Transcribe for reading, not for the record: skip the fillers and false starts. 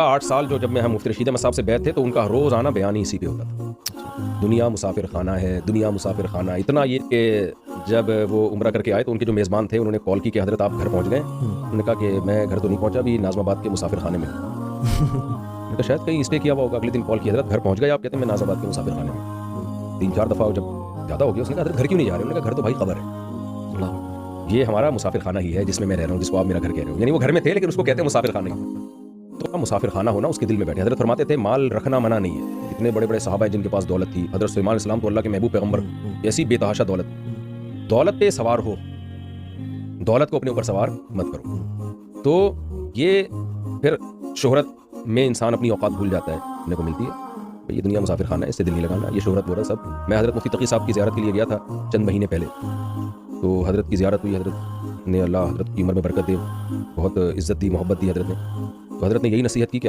8 سال جو جب میں ہم مفتی رشید احمد صاحب سے بیعت تھے تو ان کا روزانہ بیان ہی اسی پہ ہوتا تھا، دنیا مسافر خانہ ہے، دنیا مسافر خانہ. اتنا یہ کہ جب وہ عمرہ کر کے آئے تو ان کے جو میزبان تھے انہوں نے کال کی کہ حضرت آپ گھر پہنچ گئے. انہوں نے کہا کہ میں گھر تو نہیں پہنچا، ابھی ناظم آباد کے مسافر خانے میں ہوں. میں کہا شاید کہیں اس پہ کیا ہوا ہوگا. اگلے دن کال کی، حضرت گھر پہنچ گئے آپ؟ کہتے ہیں میں ناظم آباد کے مسافر خانے میں. 3-4 دفعہ جب زیادہ ہو گیا اس نے کہا حضرت گھر کیوں نہیں جا رہے؟ انہوں نے کہا گھر تو بھائی خبر ہے، یہ ہمارا مسافر خانہ ہی ہے جس میں میں رہ رہا ہوں، جس کو آپ میرا گھر کہہ رہے ہو. یعنی وہ گھر میں تھے لیکن اس کو کہتے ہیں مسافر خانہ ہی. تو مسافر خانہ ہونا اس کے دل میں بیٹھے. حضرت فرماتے تھے مال رکھنا منع نہیں ہے. اتنے بڑے بڑے صحابہ ہیں جن کے پاس دولت تھی. حضرت سلیمان علیہ السلام تو اللہ کے محبوب پیغمبر، ایسی بے تحاشا دولت. دولت پہ سوار ہو، دولت کو اپنے اوپر سوار مت کرو. تو یہ پھر شہرت میں انسان اپنی اوقات بھول جاتا ہے. اپنے کو ملتی ہے یہ دنیا مسافر خانہ ہے، اس سے دل نہیں لگانا. یہ شہرت وہ سب. میں حضرت مفتی تقی صاحب کی زیارت کے لیے گیا تھا چند مہینے پہلے، تو حضرت کی زیارت ہوئی. حضرت نے اللہ حضرت کی عمر میں برکت دے، بہت عزت دی، محبت دی حضرت نے. تو حضرت نے یہی نصیحت کی کہ